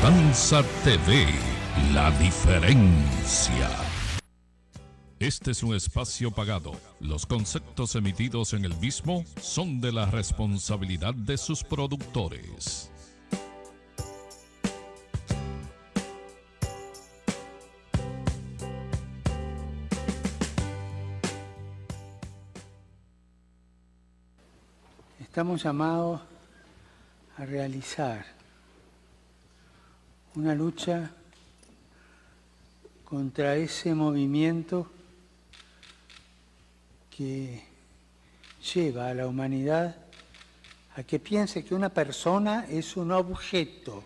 Matanza TV, la diferencia. Este es un espacio pagado. Los conceptos emitidos en el mismo son de la responsabilidad de sus productores. Estamos llamados a realizar una lucha contra ese movimiento que lleva a la humanidad a que piense que una persona es un objeto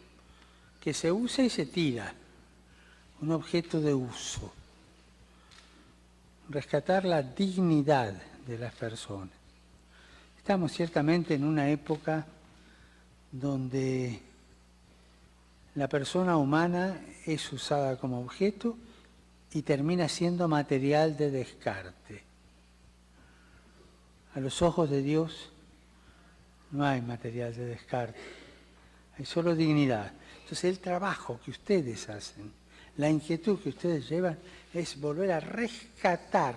que se usa y se tira, un objeto de uso. Rescatar la dignidad de las personas. Estamos ciertamente en una época donde la persona humana es usada como objeto y termina siendo material de descarte. A los ojos de Dios no hay material de descarte, hay solo dignidad. Entonces el trabajo que ustedes hacen, la inquietud que ustedes llevan es volver a rescatar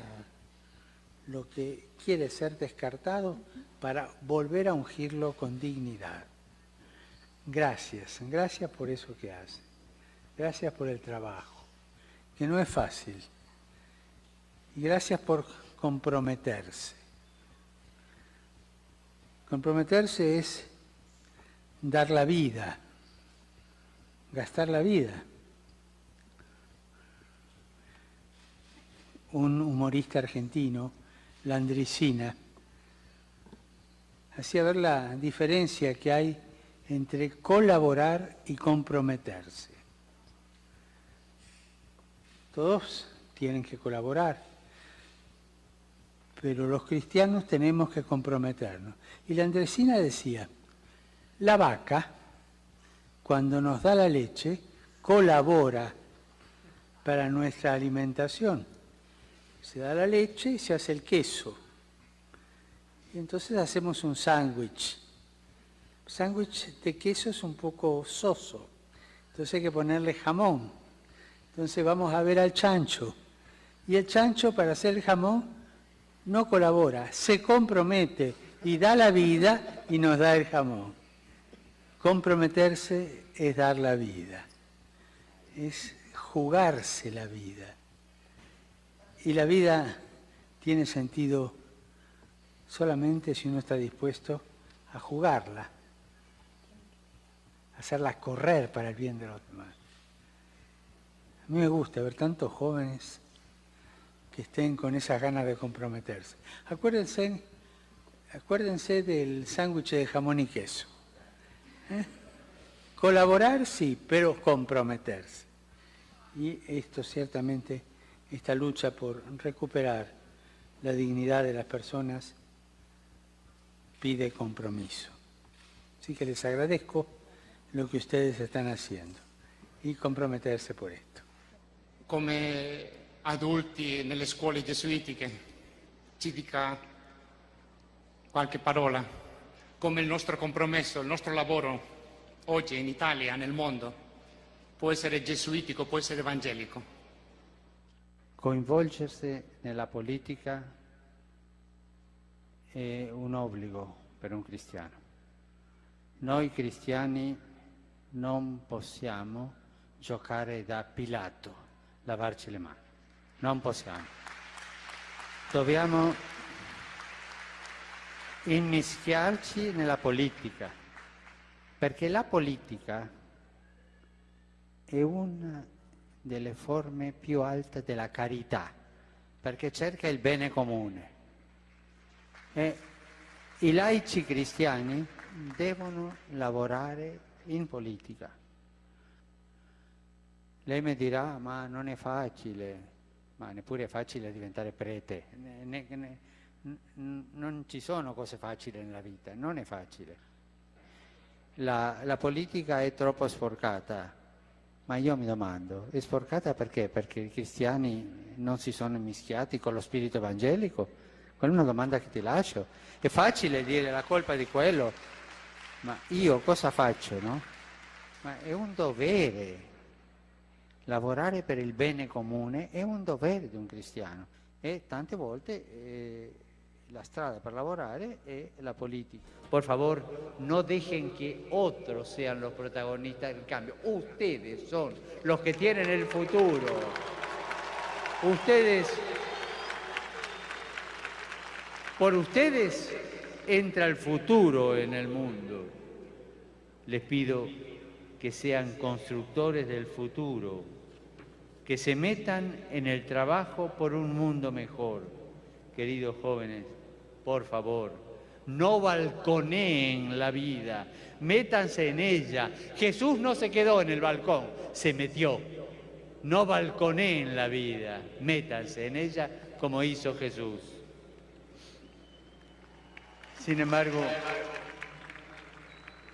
lo que quiere ser descartado para volver a ungirlo con dignidad. Gracias, gracias por eso que hacen. Gracias por el trabajo, que no es fácil. Y gracias por comprometerse. Comprometerse es dar la vida, gastar la vida. Un humorista argentino, Landricina, hacía ver la diferencia que hay entre colaborar y comprometerse. Todos tienen que colaborar, pero los cristianos tenemos que comprometernos. Y Landricina decía, la vaca, cuando nos da la leche, colabora para nuestra alimentación. Se da la leche y se hace el queso. Y entonces hacemos un sándwich. Sándwich de queso es un poco soso, entonces hay que ponerle jamón. Entonces vamos a ver al chancho. Y el chancho, para hacer el jamón, no colabora, se compromete y da la vida y nos da el jamón. Comprometerse es dar la vida, es jugarse la vida. Y la vida tiene sentido solamente si uno está dispuesto a jugarla, a hacerla correr para el bien de los demás. A mí me gusta ver tantos jóvenes que estén con esas ganas de comprometerse. Acuérdense del sándwich de jamón y queso. Colaborar sí, pero comprometerse. Y esto ciertamente, esta lucha por recuperar la dignidad de las personas pide compromiso. Así que les agradezco lo que ustedes están haciendo y comprometerse por esto. Come adulti nelle scuole gesuitiche, ci dica qualche parola, come il nostro compromesso, il nostro lavoro oggi in Italia, nel mondo, può essere gesuitico, può essere evangelico. Coinvolgersi nella politica è un obbligo per un cristiano. Noi cristiani non possiamo giocare da Pilato, lavarci le mani. Non possiamo. Dobbiamo immischiarci nella politica, perché la politica è una delle forme più alte della carità, perché cerca il bene comune. E i laici cristiani devono lavorare in politica. Lei mi dirà, ma non è facile, ma neppure è facile diventare prete. Non ci sono cose facili nella vita, non è facile. La politica è troppo sporcata, ma io mi domando, è sporcata perché? Perché i cristiani non si sono mischiati con lo spirito evangelico? Quella è una domanda che ti lascio. È facile dire la colpa di quello, ma io cosa faccio, no? Ma è un dovere. Lavorare per il bene comune è un dovere di un cristiano e tante volte la strada per lavorare è la politica. Por favor, no dejen que otros sean los protagonistas del cambio. Ustedes son los que tienen el futuro. Ustedes, por ustedes entra el futuro en el mundo. Les pido que sean constructores del futuro, que se metan en el trabajo por un mundo mejor. Queridos jóvenes, por favor, no balconeen la vida, métanse en ella. Jesús no se quedó en el balcón, se metió. No balconeen la vida, métanse en ella como hizo Jesús. Sin embargo,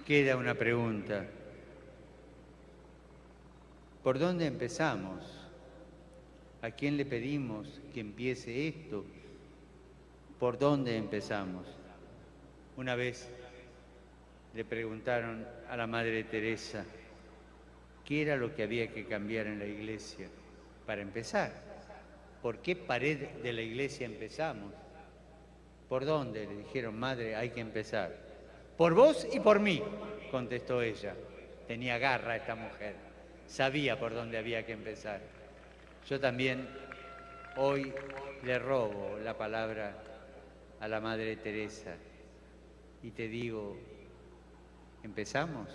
queda una pregunta. ¿Por dónde empezamos? ¿A quién le pedimos que empiece esto? ¿Por dónde empezamos? Una vez le preguntaron a la Madre Teresa qué era lo que había que cambiar en la iglesia para empezar. ¿Por qué pared de la iglesia empezamos? ¿Por dónde? Le dijeron, Madre, hay que empezar. Por vos y por mí, contestó ella. Tenía garra esta mujer, sabía por dónde había que empezar. Yo también hoy le robo la palabra a la Madre Teresa y te digo, ¿empezamos?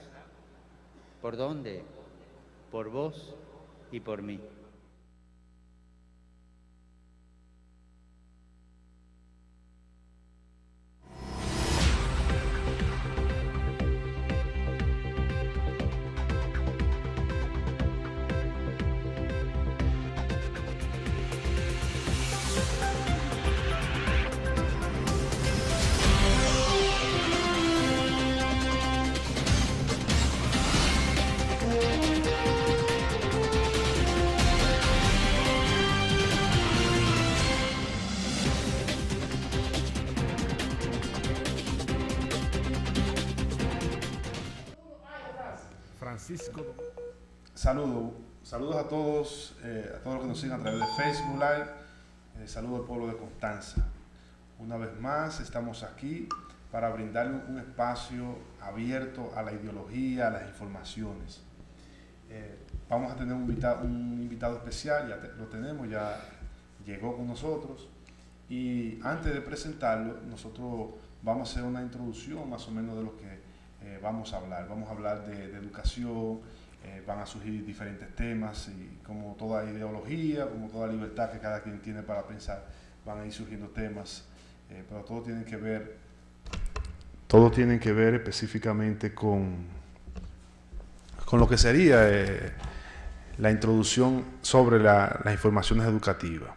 ¿Por dónde? Por vos y por mí. Francisco. Saludos a todos los que nos siguen a través de Facebook Live. Saludos al pueblo de Constanza. Una vez más estamos aquí para brindarle un espacio abierto a la ideología, a las informaciones. Vamos a tener un invitado especial, lo tenemos, ya llegó con nosotros. Y antes de presentarlo, nosotros vamos a hacer una introducción más o menos de lo que vamos a hablar. Vamos a hablar de educación, van a surgir diferentes temas y como toda ideología, como toda libertad que cada quien tiene para pensar, van a ir surgiendo temas, pero todo tienen que ver específicamente con lo que sería la introducción sobre las informaciones educativas.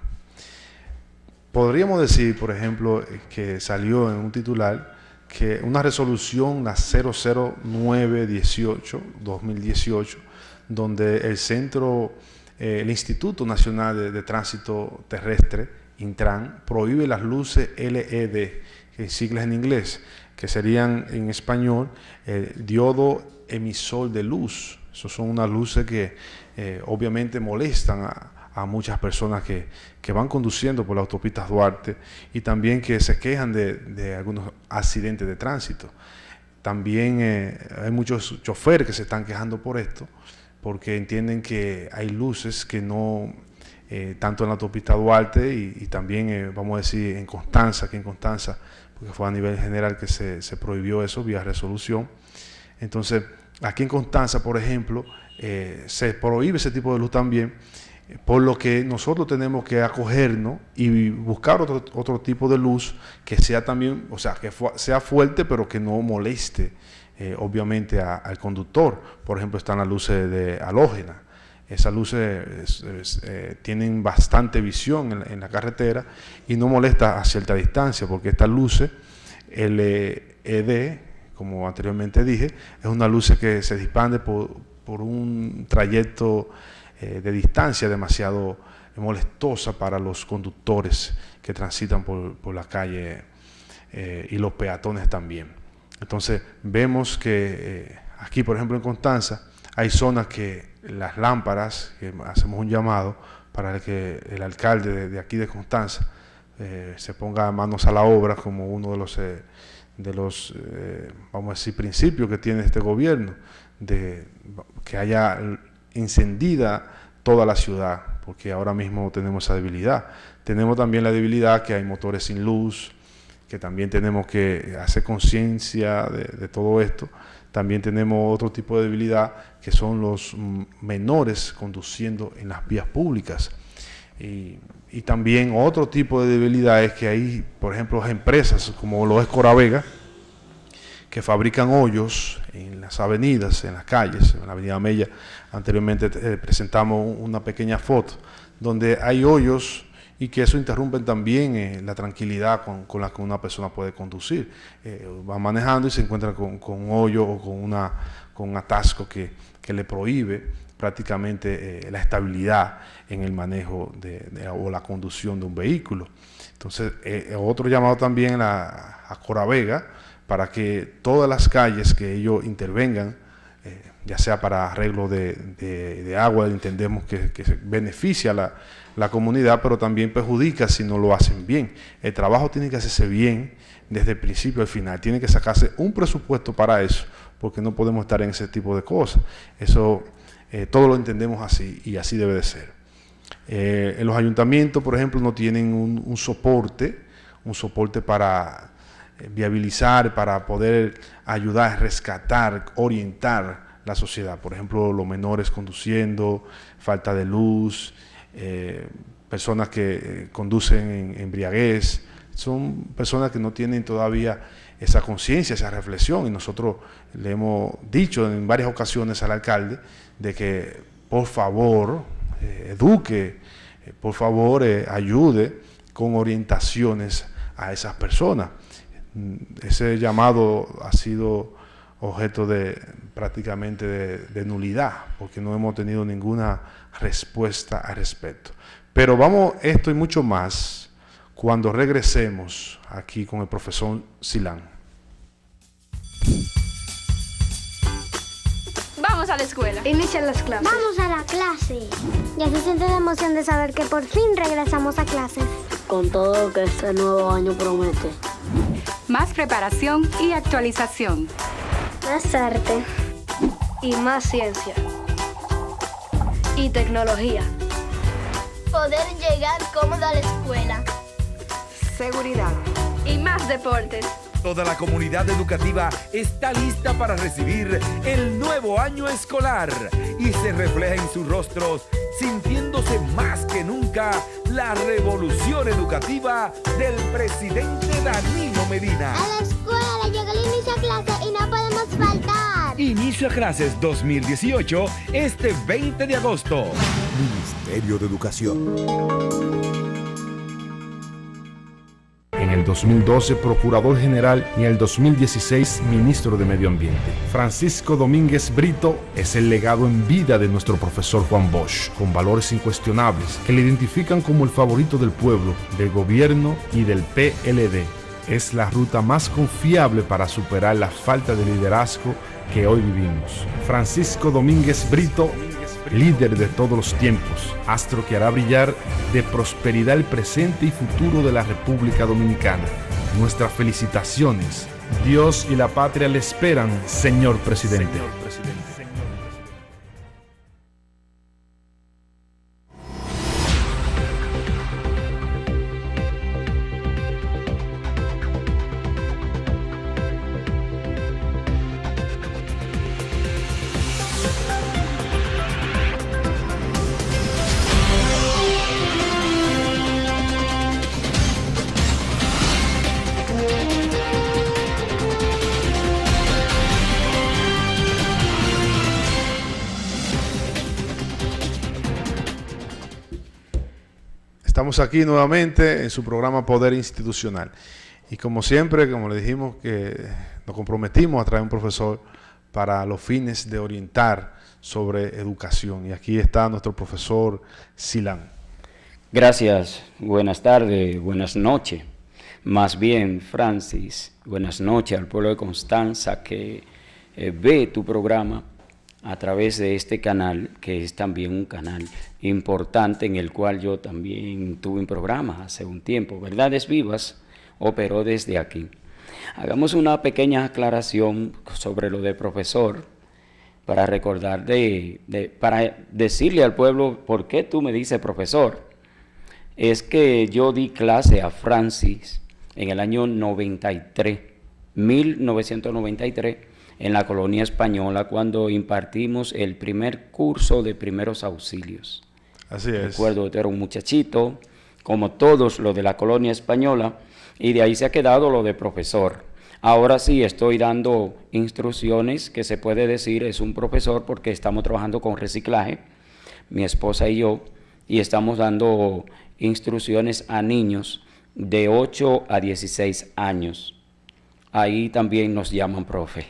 Podríamos decir, por ejemplo, que salió en un titular que una resolución, la 00918-2018, donde el Instituto Nacional de Tránsito Terrestre, Intran, prohíbe las luces LED, que siglas en inglés, que serían en español diodo emisor de luz. Esas son unas luces que obviamente molestan a muchas personas que van conduciendo por la autopista Duarte y también que se quejan de algunos accidentes de tránsito. También hay muchos choferes que se están quejando por esto, porque entienden que hay luces que no, tanto en la autopista Duarte y también, vamos a decir, en Constanza, porque fue a nivel general que se prohibió eso vía resolución. Entonces, aquí en Constanza, por ejemplo, se prohíbe ese tipo de luz también, por lo que nosotros tenemos que acogernos y buscar otro tipo de luz que sea también, o sea, que sea fuerte pero que no moleste obviamente al conductor. Por ejemplo, están las luces de halógena. Esas luces tienen bastante visión en la carretera y no molesta a cierta distancia, porque estas luces LED, como anteriormente dije, es una luz que se expande por un trayecto de distancia demasiado molestosa para los conductores que transitan por la calle y los peatones también. Entonces vemos que aquí, por ejemplo, en Constanza Hay zonas que las lámparas, que hacemos un llamado para que el alcalde de aquí de Constanza se ponga manos a la obra como uno de los vamos a decir, principios que tiene este gobierno, de que haya encendida toda la ciudad, porque ahora mismo tenemos esa debilidad. Tenemos también la debilidad que hay motores sin luz, que también tenemos que hacer conciencia de todo esto. También tenemos otro tipo de debilidad, que son los menores conduciendo en las vías públicas. Y también otro tipo de debilidad es que hay, por ejemplo, empresas como lo es Coravega, que fabrican hoyos en las avenidas, en las calles. En la avenida Mella anteriormente presentamos una pequeña foto donde hay hoyos y que eso interrumpe también la tranquilidad con la que una persona puede conducir. Va manejando y se encuentra con un hoyo o con un atasco que le prohíbe prácticamente la estabilidad en el manejo o la conducción de un vehículo. Entonces, otro llamado también a Coravega, para que todas las calles que ellos intervengan, ya sea para arreglo de agua, entendemos que beneficia a la comunidad, pero también perjudica si no lo hacen bien. El trabajo tiene que hacerse bien desde el principio al final, tiene que sacarse un presupuesto para eso, porque no podemos estar en ese tipo de cosas. Eso todo lo entendemos así y así debe de ser. En los ayuntamientos, por ejemplo, no tienen un soporte para viabilizar, para poder ayudar, rescatar, orientar la sociedad. Por ejemplo, los menores conduciendo, falta de luz, personas que conducen en embriaguez. Son personas que no tienen todavía esa conciencia, esa reflexión, y nosotros le hemos dicho en varias ocasiones al alcalde de que por favor eduque, por favor ayude con orientaciones a esas personas. Ese llamado ha sido objeto prácticamente de nulidad, porque no hemos tenido ninguna respuesta al respecto. Pero vamos, esto y mucho más, cuando regresemos aquí con el profesor Silán. Vamos a la escuela. Inician las clases. Vamos a la clase. Ya se siente la emoción de saber que por fin regresamos a clases. Con todo lo que este nuevo año promete. Más preparación y actualización. Más arte. Y más ciencia. Y tecnología. Poder llegar cómodo a la escuela. Seguridad. Y más deportes. Toda la comunidad educativa está lista para recibir el nuevo año escolar y se refleja en sus rostros, sintiéndose más que nunca la revolución educativa del presidente Danilo Medina. A la escuela llega el inicio a clase y no podemos faltar. Inicio a clases 2018 este 20 de agosto. Ministerio de Educación. En el 2012, Procurador General, y en el 2016, Ministro de Medio Ambiente. Francisco Domínguez Brito es el legado en vida de nuestro profesor Juan Bosch, con valores incuestionables que le identifican como el favorito del pueblo, del gobierno y del PLD. Es la ruta más confiable para superar la falta de liderazgo que hoy vivimos. Francisco Domínguez Brito, líder de todos los tiempos, astro que hará brillar de prosperidad el presente y futuro de la República Dominicana. Nuestras felicitaciones. Dios y la patria le esperan, señor presidente. Estamos aquí nuevamente en su programa Poder Institucional. Y como siempre, como le dijimos, que nos comprometimos a traer un profesor para los fines de orientar sobre educación. Y aquí está nuestro profesor Silán. Gracias. Buenas tardes, buenas noches. Más bien, Francis, buenas noches al pueblo de Constanza que ve tu programa a través de este canal, que es también un canal importante en el cual yo también tuve un programa hace un tiempo. Verdades Vivas operó desde aquí. Hagamos una pequeña aclaración sobre lo de profesor, para recordar, para decirle al pueblo por qué tú me dices profesor. Es que yo di clase a Francis en el año 1993, en la colonia española, cuando impartimos el primer curso de primeros auxilios. Así es. Recuerdo que era un muchachito, como todos los de la colonia española, y de ahí se ha quedado lo de profesor. Ahora sí estoy dando instrucciones, que se puede decir es un profesor, porque estamos trabajando con reciclaje, mi esposa y yo, y estamos dando instrucciones a niños de 8 a 16 años. Ahí también nos llaman profe.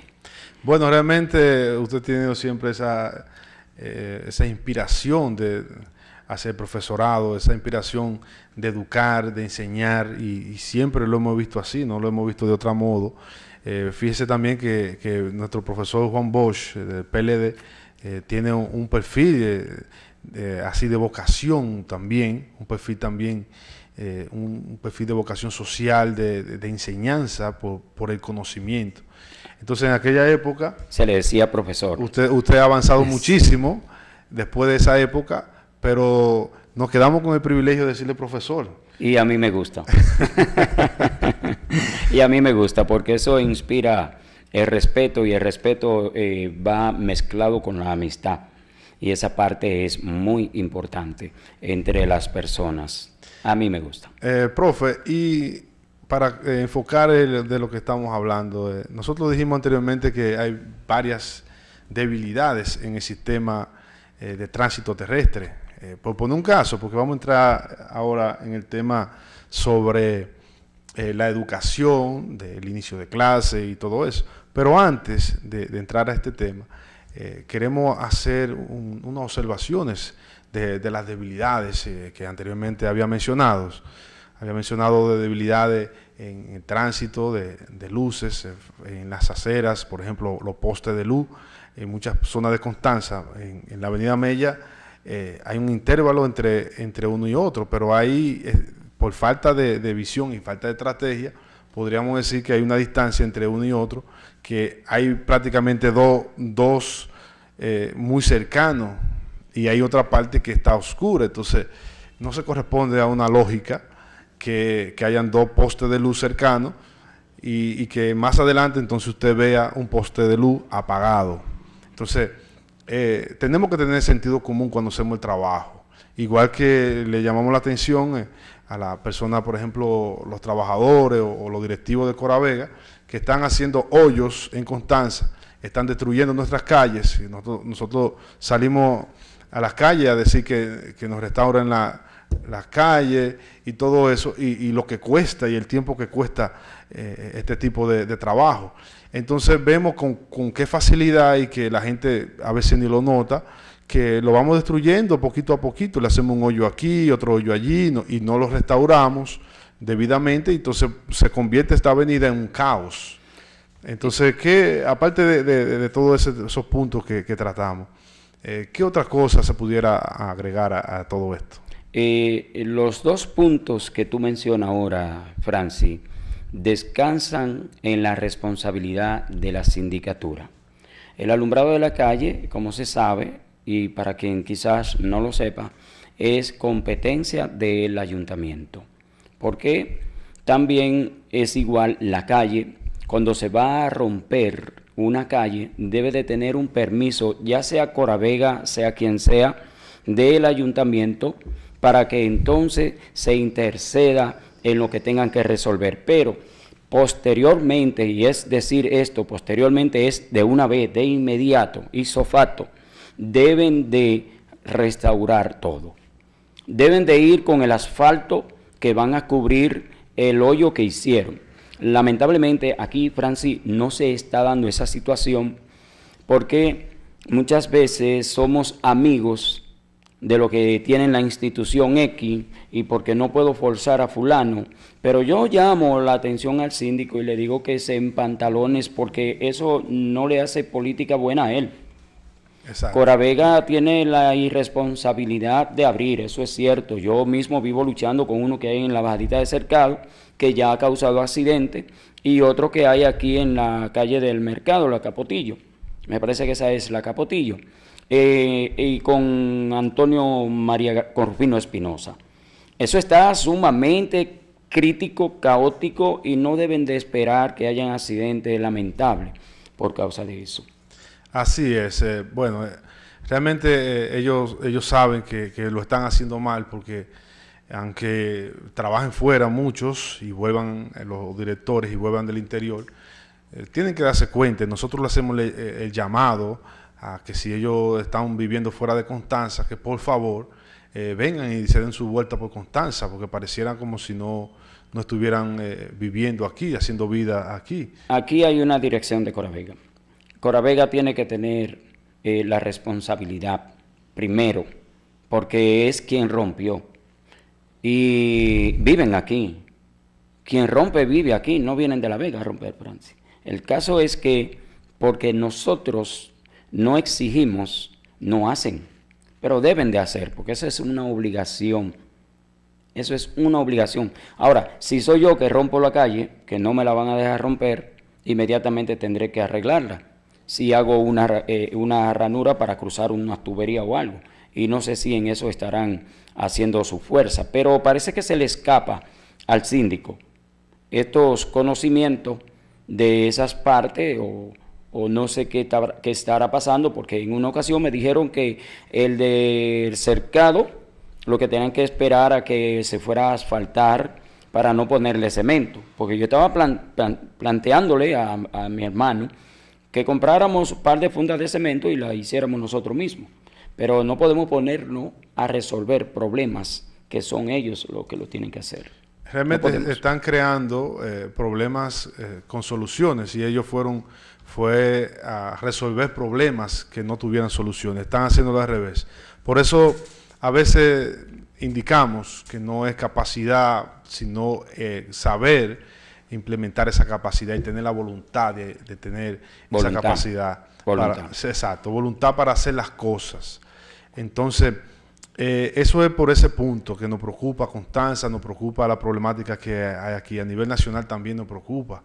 Bueno, realmente usted ha tenido siempre esa inspiración de hacer profesorado, esa inspiración de educar, de enseñar, y siempre lo hemos visto así, no lo hemos visto de otro modo. Fíjese también que nuestro profesor Juan Bosch, del PLD, tiene un perfil así de vocación también, un perfil también, un perfil de vocación social, de enseñanza por el conocimiento. Entonces, en aquella época... Se le decía profesor. Usted ha avanzado muchísimo después de esa época, pero nos quedamos con el privilegio de decirle profesor. Y a mí me gusta. Y a mí me gusta, porque eso inspira el respeto, y el respeto va mezclado con la amistad. Y esa parte es muy importante entre las personas. A mí me gusta. Profe, y para enfocar de lo que estamos hablando, nosotros dijimos anteriormente que hay varias debilidades en el sistema de tránsito terrestre. Por poner un caso, porque vamos a entrar ahora en el tema sobre la educación, del inicio de clase y todo eso. Pero antes de entrar a este tema, queremos hacer unas observaciones de las debilidades que anteriormente había mencionado. Había mencionado de debilidades en el tránsito de luces, en las aceras, por ejemplo, los postes de luz. En muchas zonas de Constanza, en la avenida Mella, hay un intervalo entre uno y otro, pero ahí, por falta de visión y falta de estrategia, podríamos decir que hay una distancia entre uno y otro, que hay prácticamente dos muy cercanos, y hay otra parte que está oscura. Entonces no se corresponde a una lógica que hayan dos postes de luz cercanos y que más adelante entonces usted vea un poste de luz apagado. Entonces tenemos que tener sentido común cuando hacemos el trabajo, igual que le llamamos la atención a la persona, por ejemplo, los trabajadores o los directivos de Coravega, que están haciendo hoyos en Constanza, están destruyendo nuestras calles. Nosotros salimos a las calles a decir que nos restauren las calles y todo eso, y lo que cuesta y el tiempo que cuesta este tipo de trabajo. Entonces vemos con qué facilidad, y que la gente a veces ni lo nota, que lo vamos destruyendo poquito a poquito. Le hacemos un hoyo aquí, otro hoyo allí, y no lo restauramos debidamente, y entonces se convierte esta avenida en un caos. Entonces, aparte de todos esos puntos que tratamos, ¿qué otra cosa se pudiera agregar a todo esto? Los dos puntos que tú mencionas ahora, Francis, descansan en la responsabilidad de la sindicatura. El alumbrado de la calle, como se sabe, y para quien quizás no lo sepa, es competencia del ayuntamiento. Porque también es igual la calle. Cuando se va a romper una calle, debe de tener un permiso, ya sea Coravega, sea quien sea, del ayuntamiento, para que entonces se interceda en lo que tengan que resolver. Pero posteriormente, y es decir esto, posteriormente es de una vez, de inmediato, ipso facto, deben de restaurar todo. Deben de ir con el asfalto que van a cubrir el hoyo que hicieron. Lamentablemente aquí, Francis, no se está dando esa situación, porque muchas veces somos amigos de lo que tiene la institución X, y porque no puedo forzar a fulano, pero yo llamo la atención al síndico y le digo que se empantalones, porque eso no le hace política buena a él. Exacto. Coravega tiene la irresponsabilidad de abrir, eso es cierto. Yo mismo vivo luchando con uno que hay en la bajadita de Cercado, que ya ha causado accidente, y otro que hay aquí en la calle del Mercado, la Capotillo. Me parece que esa es la Capotillo. Y con Antonio María Corfino Espinosa. Eso está sumamente crítico, caótico, y no deben de esperar que haya un accidente lamentable por causa de eso. Así es. Bueno, realmente ellos saben que lo están haciendo mal, porque aunque trabajen fuera muchos y vuelvan los directores y vuelvan del interior, tienen que darse cuenta. Nosotros le hacemos el llamado a que si ellos están viviendo fuera de Constanza, que por favor vengan y se den su vuelta por Constanza, porque parecieran como si no estuvieran viviendo aquí, haciendo vida aquí. Aquí hay una dirección de Coravega. Coravega tiene que tener la responsabilidad primero, porque es quien rompió. Y viven aquí. Quien rompe vive aquí, no vienen de La Vega a romper, Francis. El caso es que porque nosotros no exigimos, no hacen, pero deben de hacer, porque eso es una obligación. Eso es una obligación. Ahora, si soy yo que rompo la calle, que no me la van a dejar romper, inmediatamente tendré que arreglarla. Si hago una ranura para cruzar una tubería o algo, y no sé si en eso estarán haciendo su fuerza, pero parece que se le escapa al síndico estos conocimientos de esas partes, o no sé qué estará pasando, porque en una ocasión me dijeron que el del cercado, lo que tenían que esperar a que se fuera a asfaltar para no ponerle cemento, porque yo estaba planteándole a mi hermano que compráramos un par de fundas de cemento y la hiciéramos nosotros mismos, pero no podemos ponernos a resolver problemas que son ellos los que lo tienen que hacer. Realmente no están creando problemas con soluciones, y ellos fue a resolver problemas que no tuvieran soluciones. Están haciéndolo al revés. Por eso a veces indicamos que no es capacidad, sino saber implementar esa capacidad y tener la voluntad de tener esa capacidad. Voluntad para hacer las cosas. Entonces, eso es por ese punto que nos preocupa Constanza, nos preocupa la problemática que hay aquí. A nivel nacional también nos preocupa.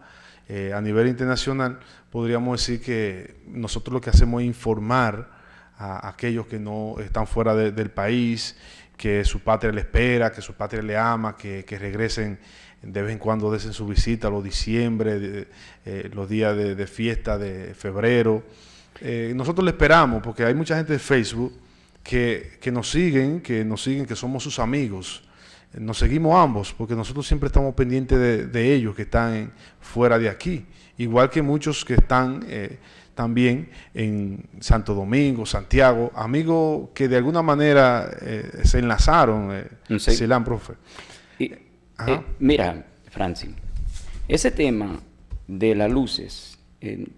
A nivel internacional podríamos decir que nosotros lo que hacemos es informar a aquellos que no están fuera del país, que su patria le espera, que su patria le ama, que regresen de vez en cuando, desen su visita, los diciembre, los días de fiesta de febrero. Nosotros le esperamos, porque hay mucha gente de Facebook que nos siguen, que somos sus amigos. Nos seguimos ambos, porque nosotros siempre estamos pendientes de ellos que están fuera de aquí, igual que muchos que están también en Santo Domingo, Santiago, amigos que de alguna manera se enlazaron, Silán, profe. Mira, Francis, ese tema de las luces,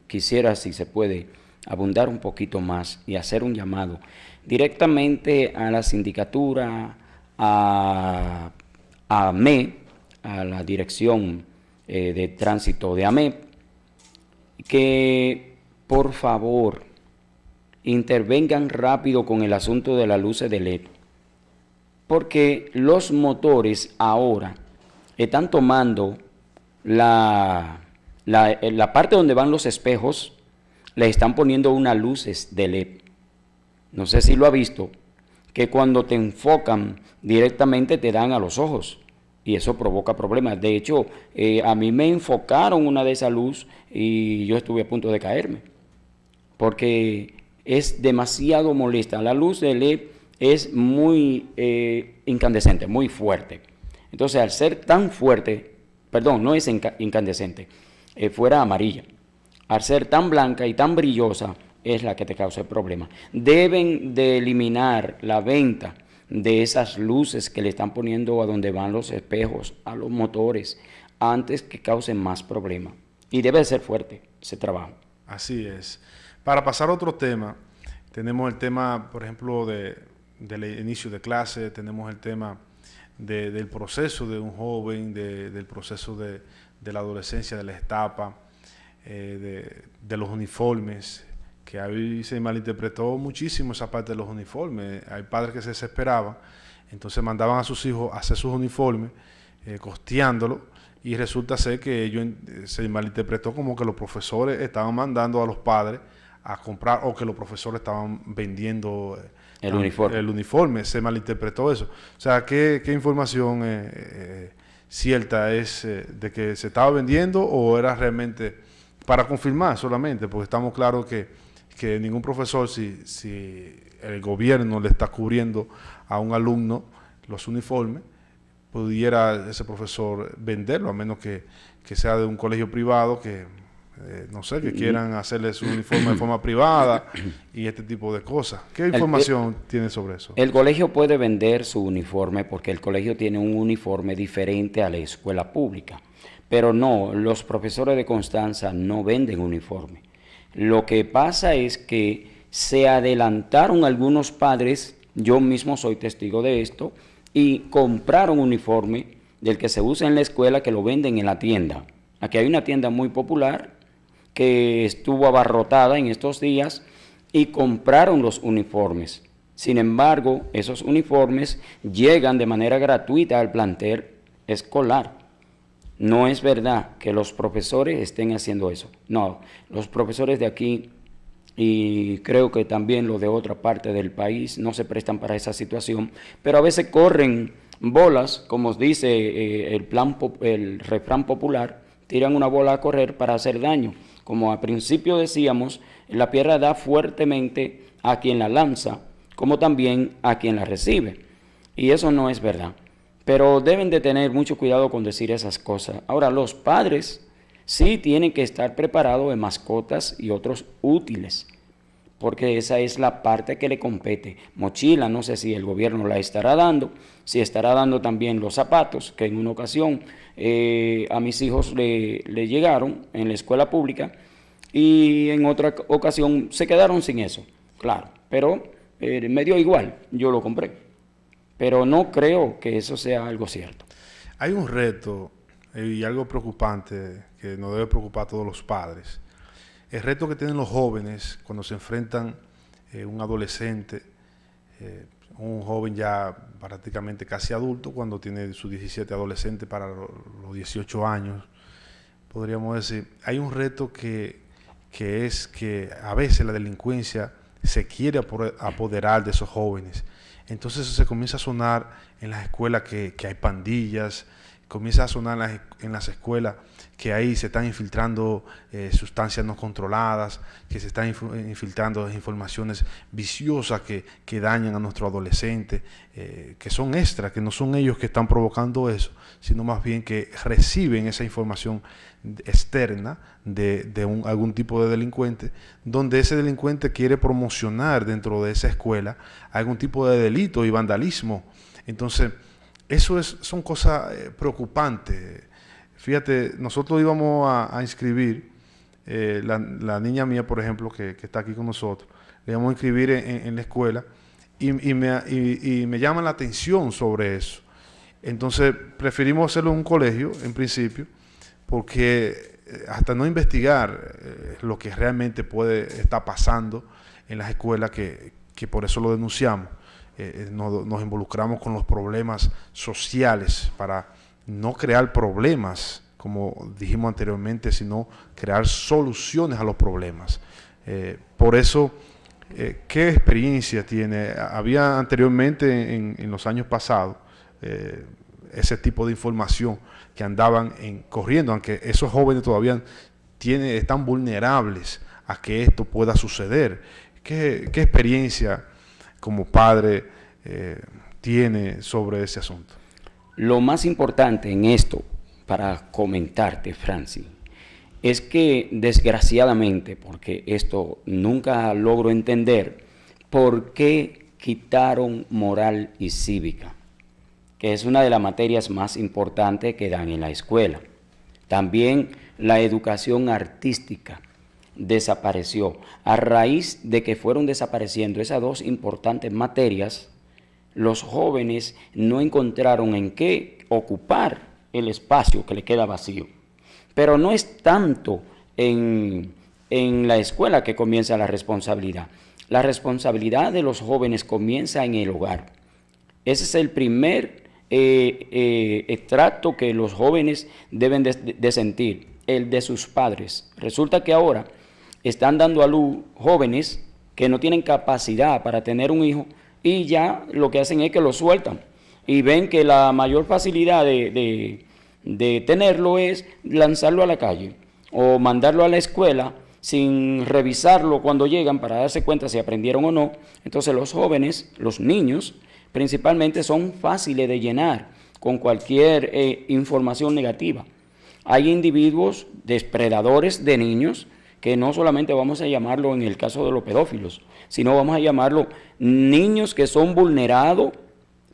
quisiera, si se puede, abundar un poquito más y hacer un llamado directamente a la sindicatura, a AME, a la dirección de tránsito de AME, que por favor intervengan rápido con el asunto de las luces de LED, porque los motores ahora están tomando la parte donde van los espejos, le están poniendo unas luces de LED. No sé si lo ha visto, que cuando te enfocan directamente te dan a los ojos y eso provoca problemas. De hecho, a mí me enfocaron una de esas luces y yo estuve a punto de caerme, porque es demasiado molesta. La luz de LED es muy incandescente, muy fuerte. Entonces, al ser tan fuerte, perdón, no es incandescente, fuera amarilla. Al ser tan blanca y tan brillosa, es la que te causa el problema. Deben de eliminar la venta de esas luces que le están poniendo a donde van los espejos, a los motores, antes que causen más problemas. Y debe ser fuerte ese trabajo. Así es. Para pasar a otro tema, tenemos el tema, por ejemplo, del inicio de clase, tenemos el tema del proceso de un joven, del proceso de la adolescencia, de la etapa, de los uniformes, que ahí se malinterpretó muchísimo esa parte de los uniformes. Hay padres que se desesperaban, entonces mandaban a sus hijos a hacer sus uniformes, costeándolo, y resulta ser que se malinterpretó como que los profesores estaban mandando a los padres a comprar, o que los profesores estaban vendiendo el uniforme. Se malinterpretó eso. O sea, ¿qué información cierta es de que se estaba vendiendo, o era realmente para confirmar solamente? Porque estamos claros que ningún profesor, si el gobierno le está cubriendo a un alumno los uniformes, pudiera ese profesor venderlo, a menos que sea de un colegio privado que no sé, que quieran hacerle su uniforme de forma privada y este tipo de cosas. ¿Qué información tiene sobre eso? El colegio puede vender su uniforme porque el colegio tiene un uniforme diferente a la escuela pública, pero no, los profesores de Constanza no venden uniforme. Lo que pasa es que se adelantaron algunos padres, yo mismo soy testigo de esto, y compraron uniforme del que se usa en la escuela, que lo venden en la tienda. Aquí hay una tienda muy popular que estuvo abarrotada en estos días y compraron los uniformes. Sin embargo, esos uniformes llegan de manera gratuita al plantel escolar. No es verdad que los profesores estén haciendo eso. No, los profesores de aquí, y creo que también los de otra parte del país, no se prestan para esa situación, pero a veces corren bolas, como dice el refrán popular, tiran una bola a correr para hacer daño. Como al principio decíamos, la piedra da fuertemente a quien la lanza, como también a quien la recibe. Y eso no es verdad. Pero deben de tener mucho cuidado con decir esas cosas. Ahora, los padres sí tienen que estar preparados de mascotas y otros útiles, porque esa es la parte que le compete. Mochila, no sé si el gobierno la estará dando, si estará dando también los zapatos, que en una ocasión a mis hijos le llegaron en la escuela pública, y en otra ocasión se quedaron sin eso, claro, pero me dio igual, yo lo compré, pero no creo que eso sea algo cierto. Hay un reto y algo preocupante que nos debe preocupar a todos los padres. El reto que tienen los jóvenes cuando se enfrentan un adolescente, un joven ya prácticamente casi adulto, cuando tiene sus 17 adolescentes para los 18 años, podríamos decir. Hay un reto que es que a veces la delincuencia se quiere apoderar de esos jóvenes. Entonces se comienza a sonar en las escuelas que hay pandillas, comienza a sonar en las escuelas que ahí se están infiltrando sustancias no controladas, que se están infiltrando informaciones viciosas que dañan a nuestros adolescentes, que son extras, que no son ellos que están provocando eso, sino más bien que reciben esa información externa de algún tipo de delincuente, donde ese delincuente quiere promocionar dentro de esa escuela algún tipo de delito y vandalismo. Entonces, eso son cosas preocupantes. Fíjate, nosotros íbamos a inscribir, la niña mía, por ejemplo, que está aquí con nosotros, le íbamos a inscribir en la escuela y me llama la atención sobre eso. Entonces, preferimos hacerlo en un colegio, en principio, porque hasta no investigar lo que realmente puede estar pasando en las escuelas, que por eso lo denunciamos. Nos involucramos con los problemas sociales para no crear problemas, como dijimos anteriormente, sino crear soluciones a los problemas. Por eso, ¿qué experiencia tiene? Había anteriormente, en los años pasados, ese tipo de información que andaban corriendo, aunque esos jóvenes todavía están vulnerables a que esto pueda suceder. ¿Qué experiencia como padre tiene sobre ese asunto? Lo más importante en esto, para comentarte, Francis, es que desgraciadamente, porque esto nunca logro entender, ¿por qué quitaron moral y cívica? Que es una de las materias más importantes que dan en la escuela. También la educación artística desapareció. A raíz de que fueron desapareciendo esas dos importantes materias, los jóvenes no encontraron en qué ocupar el espacio que le queda vacío. Pero no es tanto en en la escuela que comienza la responsabilidad. La responsabilidad de los jóvenes comienza en el hogar. Ese es el primer extracto que los jóvenes deben de sentir, el de sus padres. Resulta que ahora están dando a luz jóvenes que no tienen capacidad para tener un hijo y ya lo que hacen es que lo sueltan y ven que la mayor facilidad de tenerlo es lanzarlo a la calle o mandarlo a la escuela sin revisarlo cuando llegan para darse cuenta si aprendieron o no. Entonces los jóvenes, los niños principalmente, son fáciles de llenar con cualquier información negativa. Hay individuos depredadores de niños que no solamente vamos a llamarlo en el caso de los pedófilos, sino vamos a llamarlo niños que son vulnerados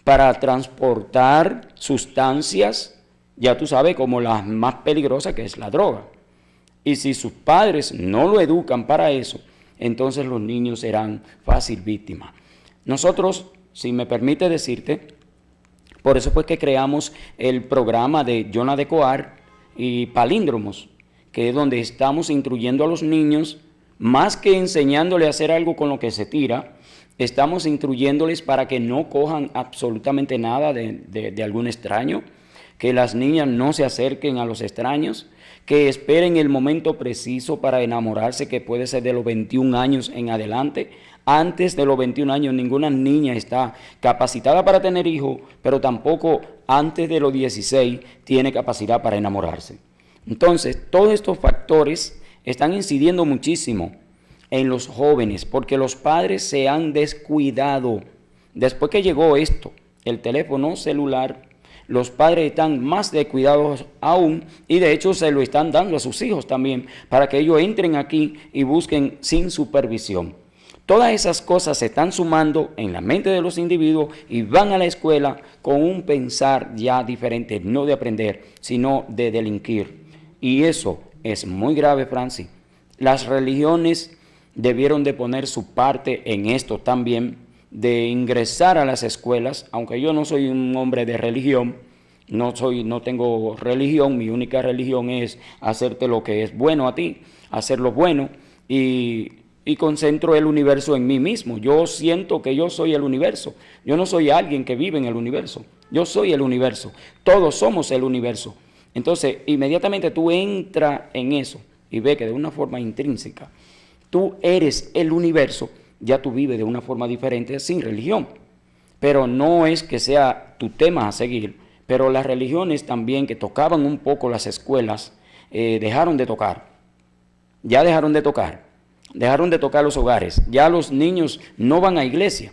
para transportar sustancias, ya tú sabes, como la más peligrosa, que es la droga. Y si sus padres no lo educan para eso, entonces los niños serán fácil víctimas. Nosotros, si me permite decirte, por eso fue que creamos el programa de Yona de Coar y Palíndromos, que es donde estamos instruyendo a los niños, más que enseñándoles a hacer algo con lo que se tira, estamos instruyéndoles para que no cojan absolutamente nada de algún extraño, que las niñas no se acerquen a los extraños, que esperen el momento preciso para enamorarse, que puede ser de los 21 años en adelante. Antes de los 21 años ninguna niña está capacitada para tener hijos, pero tampoco antes de los 16 tiene capacidad para enamorarse. Entonces, todos estos factores están incidiendo muchísimo en los jóvenes, porque los padres se han descuidado. Después que llegó esto, el teléfono celular, los padres están más descuidados aún, y de hecho se lo están dando a sus hijos también, para que ellos entren aquí y busquen sin supervisión. Todas esas cosas se están sumando en la mente de los individuos y van a la escuela con un pensar ya diferente, no de aprender, sino de delinquir. Y eso es muy grave, Francis. Las religiones debieron de poner su parte en esto también, de ingresar a las escuelas, aunque yo no soy un hombre de religión, no tengo religión, mi única religión es hacerte lo que es bueno a ti, hacer lo bueno y concentro el universo en mí mismo. Yo siento que yo soy el universo, yo no soy alguien que vive en el universo, yo soy el universo, todos somos el universo. Entonces, inmediatamente tú entras en eso y ves que de una forma intrínseca tú eres el universo, ya tú vives de una forma diferente sin religión. Pero no es que sea tu tema a seguir, pero las religiones también que tocaban un poco las escuelas, dejaron de tocar, dejaron de tocar los hogares, ya los niños no van a iglesia,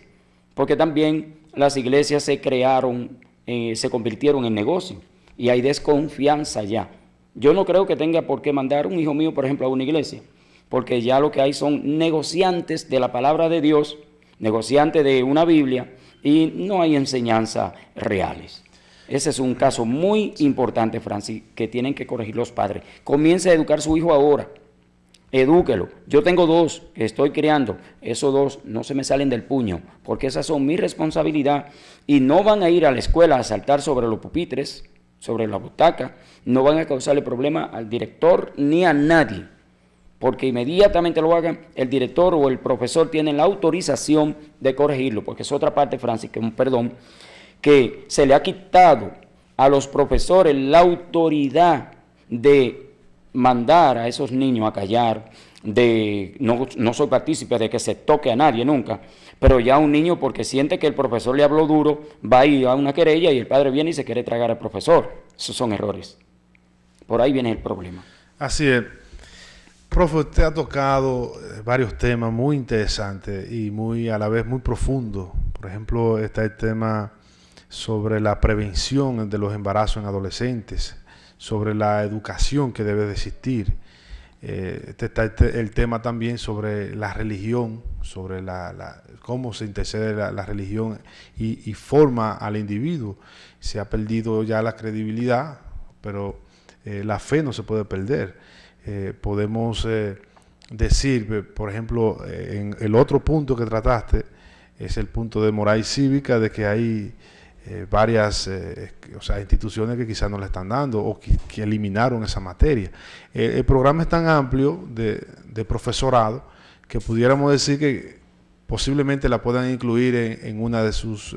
porque también las iglesias se crearon, se convirtieron en negocio y hay desconfianza ya. Yo no creo que tenga por qué mandar un hijo mío, por ejemplo, a una iglesia, porque ya lo que hay son negociantes de la palabra de Dios, negociantes de una Biblia, y no hay enseñanzas reales. Ese es un caso muy importante, Francis, que tienen que corregir los padres. Comience a educar a su hijo ahora, edúquelo. Yo tengo 2 que estoy criando, esos 2 no se me salen del puño, porque esas son mi responsabilidad, y no van a ir a la escuela a saltar sobre los pupitres, sobre la butaca, no van a causarle problema al director ni a nadie, porque inmediatamente lo hagan, el director o el profesor tienen la autorización de corregirlo, porque es otra parte, Francis, que se le ha quitado a los profesores la autoridad de mandar a esos niños a callar, de no soy partícipe de que se toque a nadie nunca, pero ya un niño, porque siente que el profesor le habló duro, va a ir a una querella y el padre viene y se quiere tragar al profesor. Esos son errores. Por ahí viene el problema. Así es. Profe, usted ha tocado varios temas muy interesantes y a la vez muy profundos. Por ejemplo, está el tema sobre la prevención de los embarazos en adolescentes, sobre la educación que debe de existir. Está el tema también sobre la religión, sobre cómo se intercede la religión y forma al individuo. Se ha perdido ya la credibilidad, pero la fe no se puede perder. Podemos decir, por ejemplo, en el otro punto que trataste, es el punto de moral cívica, de que hay varias instituciones que quizás no le están dando o que eliminaron esa materia. El programa es tan amplio de profesorado que pudiéramos decir que posiblemente la puedan incluir en una de sus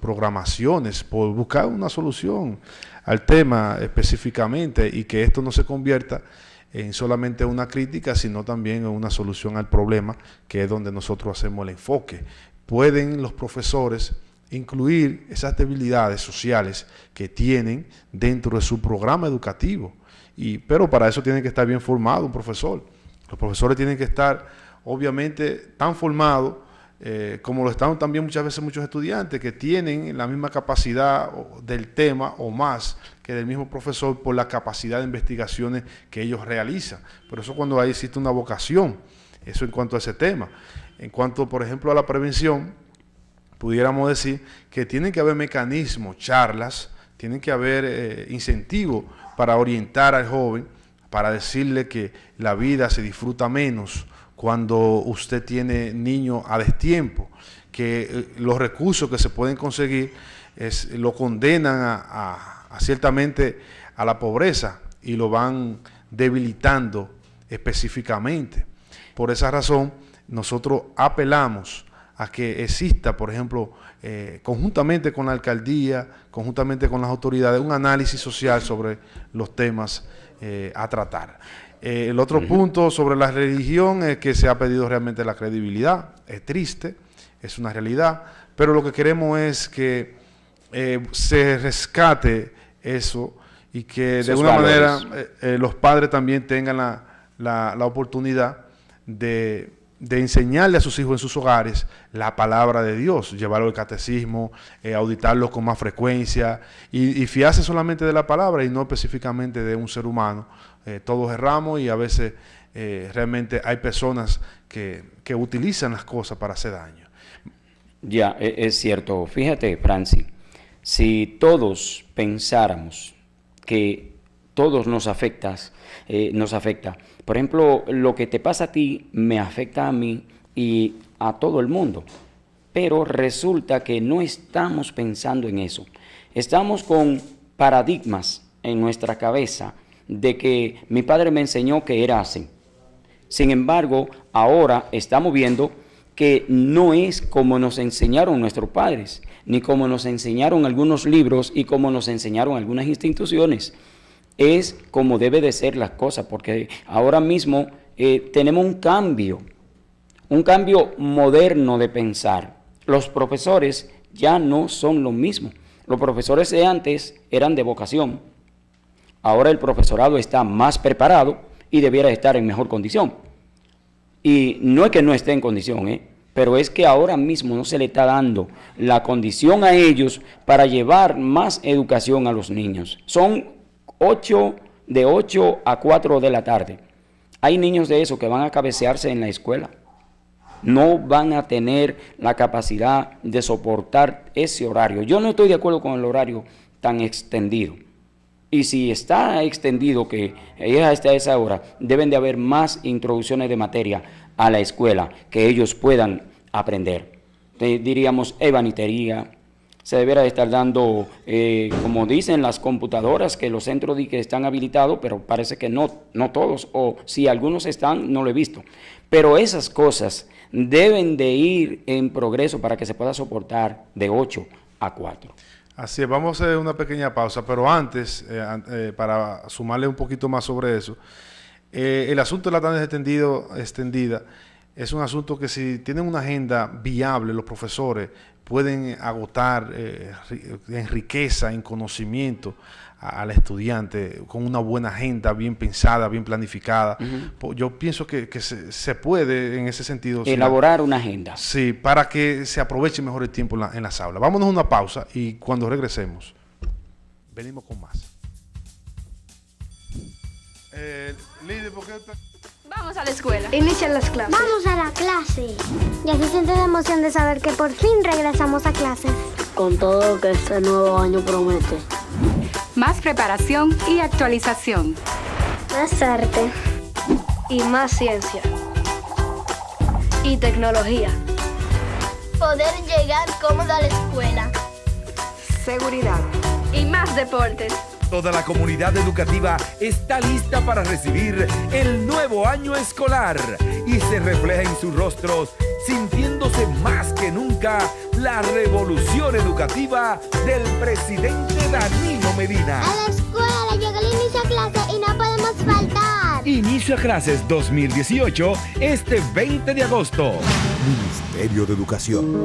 programaciones, por buscar una solución al tema específicamente, y que esto no se convierta en solamente una crítica, sino también en una solución al problema, que es donde nosotros hacemos el enfoque. Pueden los profesores incluir esas debilidades sociales que tienen dentro de su programa educativo, pero para eso tiene que estar bien formado un profesor. Los profesores tienen que estar, obviamente, tan formados como lo están también muchas veces muchos estudiantes, que tienen la misma capacidad del tema o más que del mismo profesor, por la capacidad de investigaciones que ellos realizan. Por eso cuando ahí existe una vocación, eso en cuanto a ese tema. En cuanto, por ejemplo, a la prevención, pudiéramos decir que tienen que haber mecanismos, charlas, tienen que haber incentivos para orientar al joven, para decirle que la vida se disfruta menos cuando usted tiene niños a destiempo, que los recursos que se pueden conseguir lo condenan ciertamente a la pobreza y lo van debilitando específicamente. Por esa razón, nosotros apelamos a que exista, por ejemplo, conjuntamente con la alcaldía, conjuntamente con las autoridades, un análisis social sobre los temas a tratar. El otro punto sobre la religión es que se ha pedido realmente la credibilidad. Es triste, es una realidad, pero lo que queremos es que se rescate eso y que de alguna manera los padres también tengan la oportunidad de enseñarle a sus hijos en sus hogares la palabra de Dios, llevarlo al catecismo, auditarlo con más frecuencia y fiarse solamente de la palabra y no específicamente de un ser humano. Todos erramos y a veces realmente hay personas que utilizan las cosas para hacer daño. Ya, es cierto. Fíjate, Francis, si todos pensáramos que todos nos afecta, por ejemplo, lo que te pasa a ti me afecta a mí y a todo el mundo, pero resulta que no estamos pensando en eso. Estamos con paradigmas en nuestra cabeza de que mi padre me enseñó que era así. Sin embargo, ahora estamos viendo que no es como nos enseñaron nuestros padres, ni como nos enseñaron algunos libros y como nos enseñaron algunas instituciones. Es como debe de ser las cosas, porque ahora mismo tenemos un cambio moderno de pensar. Los profesores ya no son lo mismo. Los profesores de antes eran de vocación. Ahora el profesorado está más preparado y debiera estar en mejor condición. Y no es que no esté en condición, pero es que ahora mismo no se le está dando la condición a ellos para llevar más educación a los niños. Son de 8 a 4 de la tarde. Hay niños de esos que van a cabecearse en la escuela. No van a tener la capacidad de soportar ese horario. Yo no estoy de acuerdo con el horario tan extendido. Y si está extendido que es hasta esa hora, deben de haber más introducciones de materia a la escuela que ellos puedan aprender. Diríamos ebanitería. Se deberá estar dando, como dicen las computadoras, que los centros que están habilitados, pero parece que no todos, o si algunos están, no lo he visto. Pero esas cosas deben de ir en progreso para que se pueda soportar de 8 a 4. Así es, vamos a hacer una pequeña pausa, pero antes, para sumarle un poquito más sobre eso, el asunto de la tanda extendida es un asunto que si tienen una agenda viable, los profesores pueden agotar en riqueza, en conocimiento al estudiante con una buena agenda bien pensada, bien planificada. Yo pienso que se puede en ese sentido elaborar una agenda. Sí, para que se aproveche mejor el tiempo en las aulas. Vámonos a una pausa y cuando regresemos venimos con más. Líder, ¿por qué usted... Vamos a la escuela. Inician las clases. Vamos a la clase. Ya se siente la emoción de saber que por fin regresamos a clases. Con todo lo que este nuevo año promete. Más preparación y actualización. Más arte. Y más ciencia. Y tecnología. Poder llegar cómodo a la escuela. seguridad y más deportes. Toda la comunidad educativa está lista para recibir el nuevo año escolar y se refleja en sus rostros, sintiéndose más que nunca la revolución educativa del presidente Danilo Medina. A la escuela llega el inicio a clase y no podemos faltar. Inicio a clases 2018 este 20 de agosto. Ministerio de Educación.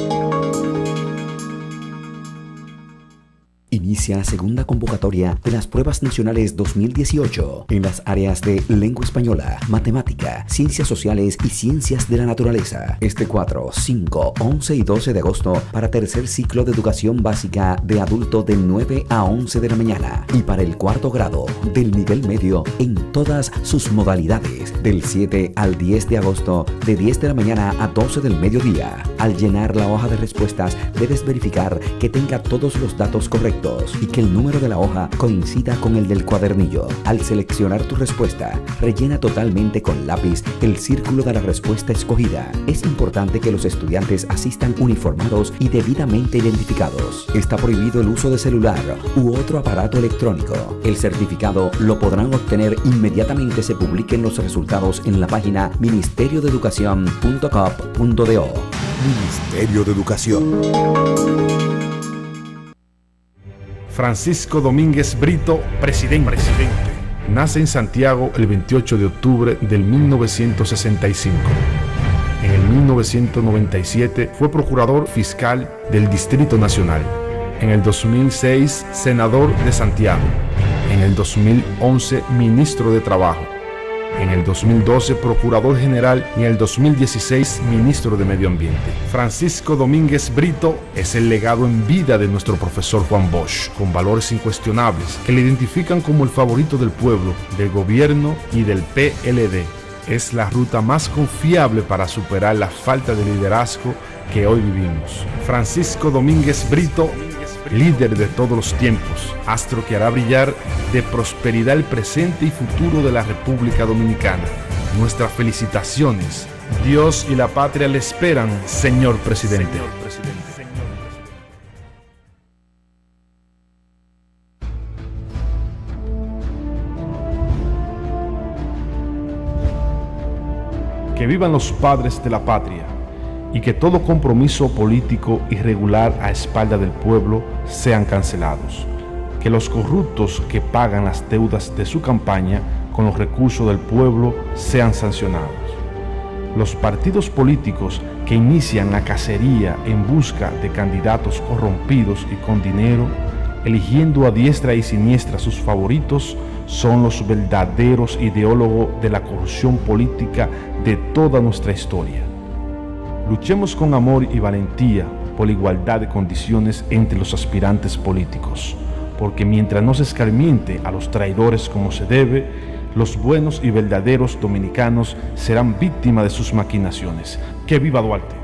Inicia la segunda convocatoria de las Pruebas Nacionales 2018 en las áreas de Lengua Española, Matemática, Ciencias Sociales y Ciencias de la Naturaleza. Este 4, 5, 11 y 12 de agosto para tercer ciclo de Educación Básica de Adulto de 9 a 11 de la mañana y para el cuarto grado del nivel medio en todas sus modalidades del 7 al 10 de agosto de 10 de la mañana a 12 del mediodía. Al llenar la hoja de respuestas debes verificar que tenga todos los datos correctos y que el número de la hoja coincida con el del cuadernillo. Al seleccionar tu respuesta, rellena totalmente con lápiz el círculo de la respuesta escogida. Es importante que los estudiantes asistan uniformados y debidamente identificados. Está prohibido el uso de celular u otro aparato electrónico. El certificado lo podrán obtener inmediatamente se publiquen los resultados en la página ministeriodeeducacion.gov.do. Ministerio de Educación. Francisco Domínguez Brito, presidente. Nace en Santiago el 28 de octubre del 1965. En el 1997 fue procurador fiscal del Distrito Nacional. En el 2006, senador de Santiago. En el 2011, ministro de Trabajo. En el 2012, procurador general y en el 2016, ministro de Medio Ambiente. Francisco Domínguez Brito es el legado en vida de nuestro profesor Juan Bosch, con valores incuestionables que le identifican como el favorito del pueblo, del gobierno y del PLD. Es la ruta más confiable para superar la falta de liderazgo que hoy vivimos. Francisco Domínguez Brito, líder de todos los tiempos, astro que hará brillar de prosperidad el presente y futuro de la República Dominicana. Nuestras felicitaciones. Dios y la patria le esperan, señor presidente. Que vivan los padres de la patria y que todo compromiso político irregular a espalda del pueblo sean cancelados. Que los corruptos que pagan las deudas de su campaña con los recursos del pueblo sean sancionados. Los partidos políticos que inician la cacería en busca de candidatos corrompidos y con dinero, eligiendo a diestra y siniestra sus favoritos, son los verdaderos ideólogos de la corrupción política de toda nuestra historia. Luchemos con amor y valentía por la igualdad de condiciones entre los aspirantes políticos, porque mientras no se escarmiente a los traidores como se debe, los buenos y verdaderos dominicanos serán víctimas de sus maquinaciones. ¡Que viva Duarte!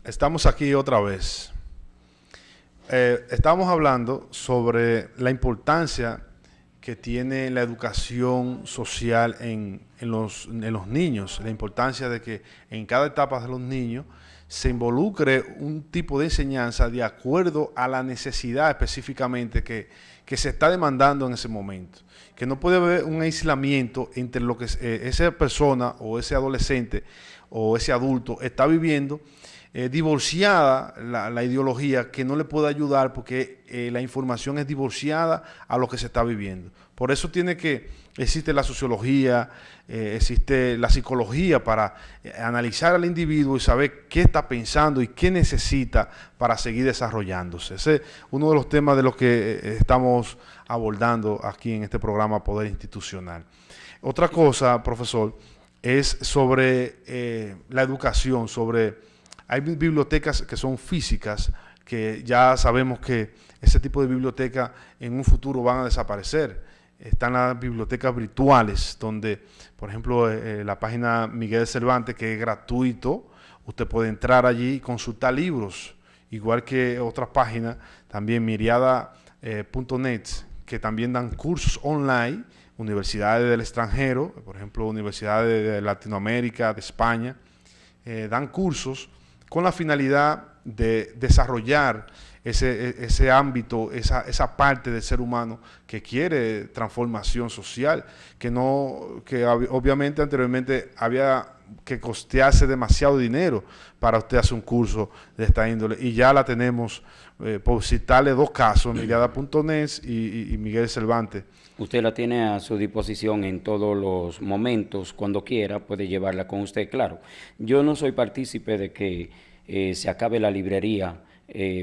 Estamos aquí otra vez. Estamos hablando sobre la importancia que tiene la educación social en los niños, la importancia de que en cada etapa de los niños se involucre un tipo de enseñanza de acuerdo a la necesidad específicamente que se está demandando en ese momento. Que no puede haber un aislamiento entre lo que esa persona o ese adolescente o ese adulto está viviendo, divorciada la ideología, que no le puede ayudar porque la información es divorciada a lo que se está viviendo. Por eso existe la sociología, existe la psicología para analizar al individuo y saber qué está pensando y qué necesita para seguir desarrollándose. Ese es uno de los temas de los que estamos abordando aquí en este programa Poder Institucional. Otra cosa, profesor, es sobre la educación, hay bibliotecas que son físicas, que ya sabemos que ese tipo de bibliotecas en un futuro van a desaparecer. Están las bibliotecas virtuales, donde, por ejemplo, la página Miguel de Cervantes, que es gratuito, usted puede entrar allí y consultar libros, igual que otras páginas, también miriada.net, que también dan cursos online, universidades del extranjero, por ejemplo, universidades de Latinoamérica, de España, dan cursos con la finalidad de desarrollar ese ámbito, esa parte del ser humano que quiere transformación social, que obviamente anteriormente había que costearse demasiado dinero para usted hacer un curso de esta índole, y ya la tenemos, por citarle dos casos, miriada.net y Miguel Cervantes. Usted la tiene a su disposición en todos los momentos, cuando quiera puede llevarla con usted, claro. Yo no soy partícipe de que se acabe la librería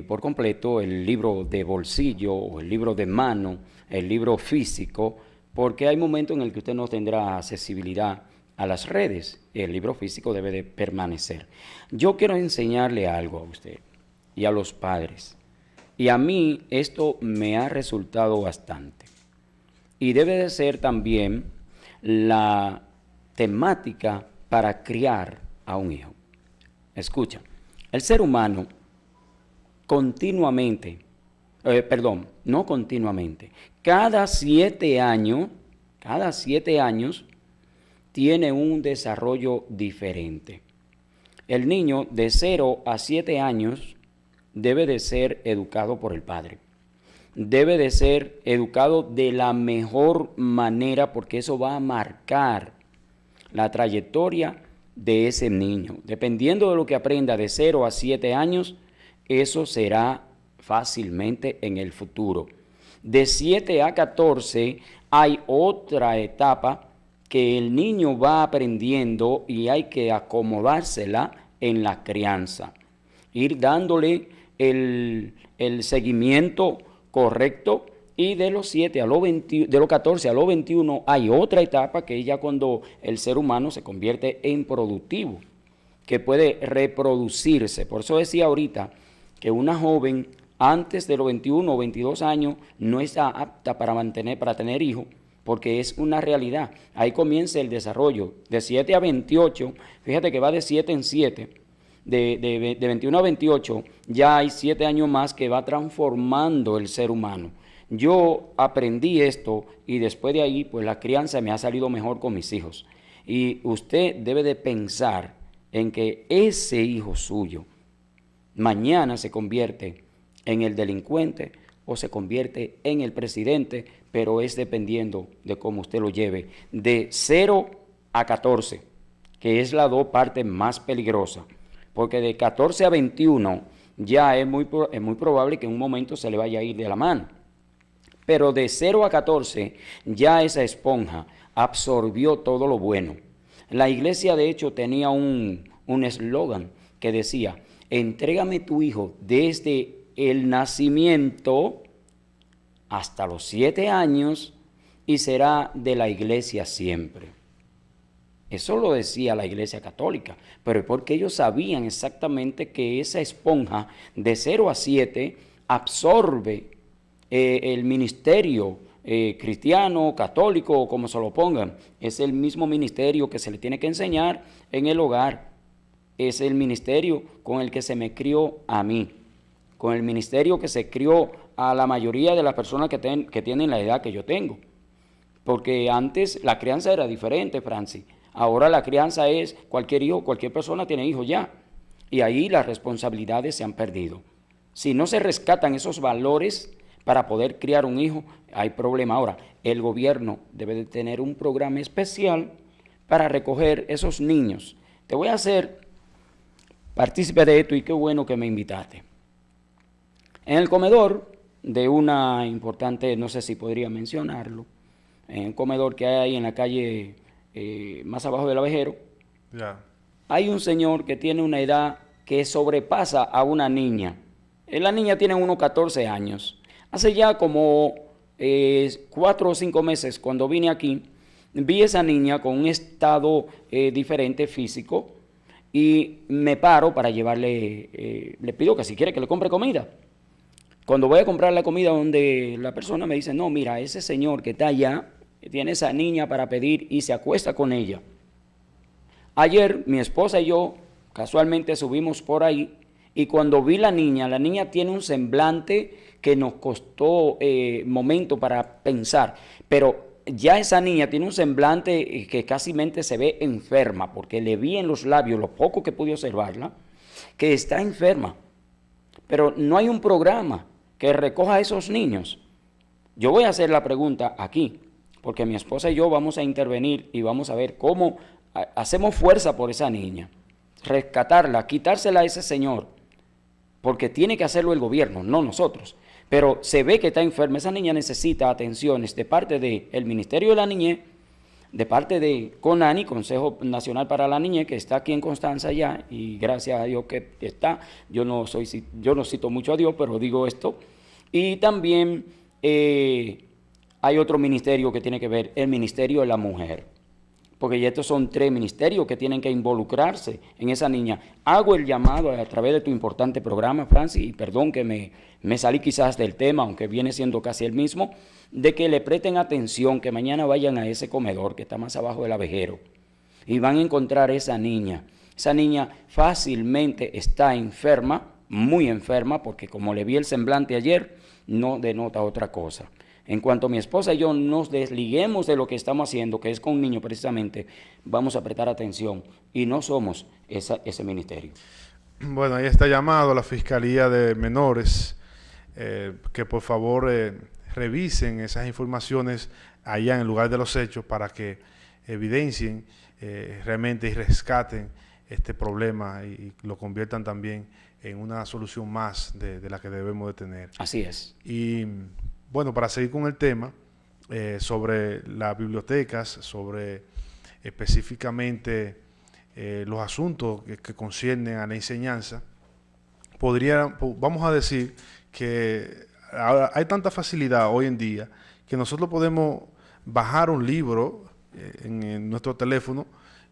por completo, el libro de bolsillo o el libro de mano, el libro físico, porque hay momentos en el que usted no tendrá accesibilidad a las redes. El libro físico debe de permanecer. Yo quiero enseñarle algo a usted y a los padres, y a mí esto me ha resultado bastante, y debe de ser también la temática para criar a un hijo. Escucha, el ser humano continuamente, no continuamente, cada 7 años tiene un desarrollo diferente. El niño de 0 a 7 años debe de ser educado por el padre. Debe de ser educado de la mejor manera, porque eso va a marcar la trayectoria de ese niño. Dependiendo de lo que aprenda de 0 a 7 años, eso será fácilmente en el futuro. De 7 a 14 hay otra etapa que el niño va aprendiendo y hay que acomodársela en la crianza. Ir dándole el seguimiento correcto, y de los 14 a los 21 hay otra etapa que es ya cuando el ser humano se convierte en productivo, que puede reproducirse. Por eso decía ahorita que una joven antes de los 21 o 22 años no está apta para tener hijos, porque es una realidad. Ahí comienza el desarrollo. De 7 a 28, fíjate que va de 7 en 7, de 21 a 28, ya hay 7 años más que va transformando el ser humano. Yo aprendí esto y después de ahí, pues la crianza me ha salido mejor con mis hijos. Y usted debe de pensar en que ese hijo suyo mañana se convierte en el delincuente o se convierte en el presidente, pero es dependiendo de cómo usted lo lleve. De 0 a 14, que es la dos partes más peligrosas, porque de 14 a 21 ya es muy probable que en un momento se le vaya a ir de la mano. Pero de 0 a 14 ya esa esponja absorbió todo lo bueno. La iglesia de hecho tenía un eslogan que decía: entrégame tu hijo desde el nacimiento hasta los 7 años y será de la iglesia siempre. Eso lo decía la iglesia católica, pero es porque ellos sabían exactamente que esa esponja de 0 a 7 absorbe el ministerio cristiano, católico, o como se lo pongan. Es el mismo ministerio que se le tiene que enseñar en el hogar. Es el ministerio con el que se me crió a mí, con el ministerio que se crió a la mayoría de las personas que tienen la edad que yo tengo. Porque antes la crianza era diferente, Francis. Ahora la crianza es cualquier hijo, cualquier persona tiene hijos ya. Y ahí las responsabilidades se han perdido. Si no se rescatan esos valores para poder criar un hijo, hay problema. Ahora, el gobierno debe de tener un programa especial para recoger esos niños. Te voy a hacer partícipe de esto y qué bueno que me invitaste. En el comedor de una importante, no sé si podría mencionarlo, en un comedor que hay ahí en la calle más abajo del Abejero, hay un señor que tiene una edad que sobrepasa a una niña. La niña tiene unos 14 años. Hace ya como 4 o 5 meses, cuando vine aquí, vi esa niña con un estado diferente físico y me paro para llevarle, le pido que si quiere que le compre comida. Cuando voy a comprar la comida donde la persona me dice, no, mira, ese señor que está allá tiene esa niña para pedir y se acuesta con ella. Ayer mi esposa y yo casualmente subimos por ahí y cuando vi la niña tiene un semblante que nos costó momento para pensar, pero ya esa niña tiene un semblante que casi se ve enferma, porque le vi en los labios, lo poco que pude observarla, que está enferma. Pero no hay un programa que recoja a esos niños. Yo voy a hacer la pregunta aquí, porque mi esposa y yo vamos a intervenir y vamos a ver cómo hacemos fuerza por esa niña, rescatarla, quitársela a ese señor, porque tiene que hacerlo el gobierno, no nosotros. Pero se ve que está enferma, esa niña necesita atenciones de parte del Ministerio de la Niñez, de parte de CONANI, Consejo Nacional para la Niñez, que está aquí en Constanza ya, y gracias a Dios que está, yo no cito mucho a Dios, pero digo esto, y también hay otro ministerio que tiene que ver, el Ministerio de la Mujer, porque ya estos son 3 ministerios que tienen que involucrarse en esa niña. Hago el llamado a través de tu importante programa, Francis, y perdón que me salí quizás del tema, aunque viene siendo casi el mismo, de que le presten atención, que mañana vayan a ese comedor que está más abajo del abejero y van a encontrar esa niña. Esa niña fácilmente está enferma, muy enferma, porque como le vi el semblante ayer, no denota otra cosa. En cuanto mi esposa y yo nos desliguemos de lo que estamos haciendo, que es con un niño precisamente, vamos a prestar atención y no somos ese ministerio. Bueno, ahí está llamado a la Fiscalía de Menores que por favor revisen esas informaciones allá en el lugar de los hechos para que evidencien realmente y rescaten este problema y lo conviertan también en una solución más de la que debemos de tener. Así es. Y bueno, para seguir con el tema sobre las bibliotecas, sobre específicamente los asuntos que conciernen a la enseñanza, vamos a decir que hay tanta facilidad hoy en día que nosotros podemos bajar un libro en nuestro teléfono,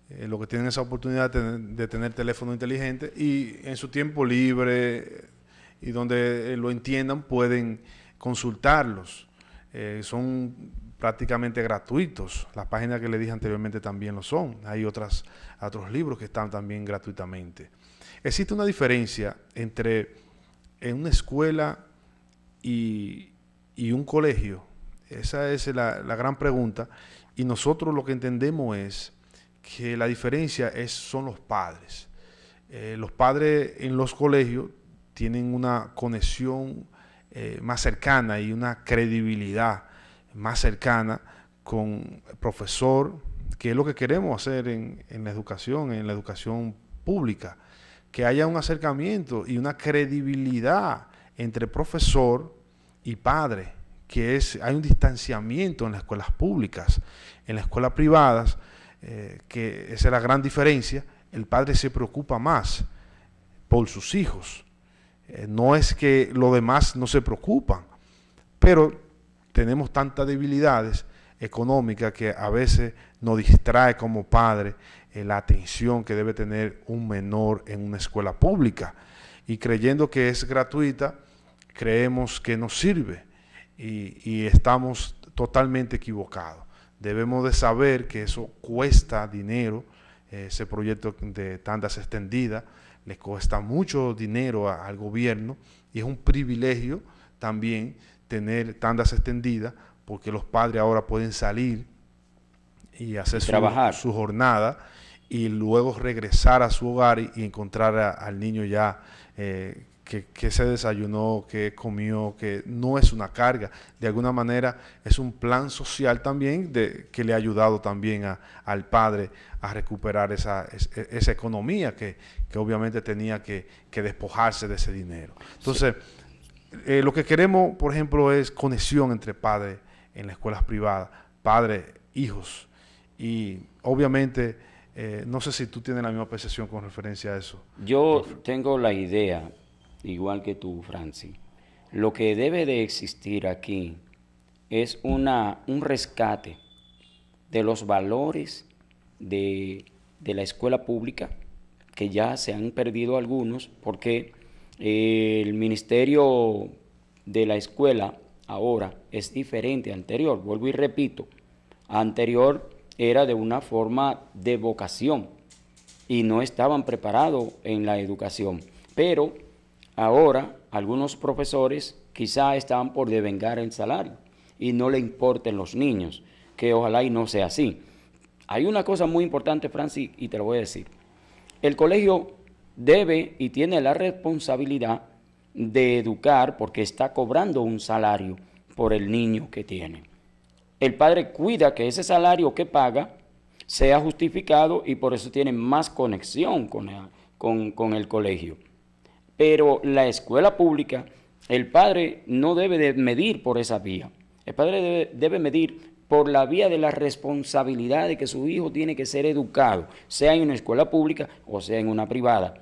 los que tienen esa oportunidad de tener teléfono inteligente, y en su tiempo libre y donde lo entiendan pueden consultarlos. Son prácticamente gratuitos. Las páginas que le dije anteriormente también lo son. Hay otros libros que están también gratuitamente. Existe una diferencia entre en una escuela y un colegio. Esa es la gran pregunta. Y nosotros lo que entendemos es que la diferencia son los padres. Los padres en los colegios tienen una conexión más cercana y una credibilidad más cercana con el profesor, que es lo que queremos hacer en la educación pública, que haya un acercamiento y una credibilidad entre profesor y padre, hay un distanciamiento en las escuelas públicas. En las escuelas privadas, que esa es la gran diferencia, el padre se preocupa más por sus hijos. No es que los demás no se preocupan, pero tenemos tantas debilidades económicas que a veces nos distrae como padre la atención que debe tener un menor en una escuela pública. Y creyendo que es gratuita, creemos que nos sirve y estamos totalmente equivocados. Debemos de saber que eso cuesta dinero, ese proyecto de tandas extendidas, le cuesta mucho dinero al gobierno y es un privilegio también tener tandas extendidas porque los padres ahora pueden salir y hacer su jornada y luego regresar a su hogar y encontrar al niño ya que se desayunó, que comió, que no es una carga. De alguna manera es un plan social también que le ha ayudado también al padre a recuperar esa economía que obviamente tenía que despojarse de ese dinero. Entonces, lo que queremos, por ejemplo, es conexión entre padres en las escuelas privadas, padres, hijos. Y obviamente, no sé si tú tienes la misma percepción con referencia a eso. Yo tengo la idea, igual que tú, Francis. Lo que debe de existir aquí es un rescate de los valores de la escuela pública, que ya se han perdido algunos, porque el ministerio de la escuela ahora es diferente al anterior. Vuelvo y repito, anterior era de una forma de vocación y no estaban preparados en la educación, pero ahora algunos profesores quizá estaban por devengar el salario y no le importen los niños, que ojalá y no sea así. Hay una cosa muy importante, Francis, y te lo voy a decir. El colegio debe y tiene la responsabilidad de educar porque está cobrando un salario por el niño que tiene. El padre cuida que ese salario que paga sea justificado y por eso tiene más conexión con el colegio. Pero la escuela pública, el padre no debe de medir por esa vía. El padre debe medir por la vía de la responsabilidad de que su hijo tiene que ser educado, sea en una escuela pública o sea en una privada.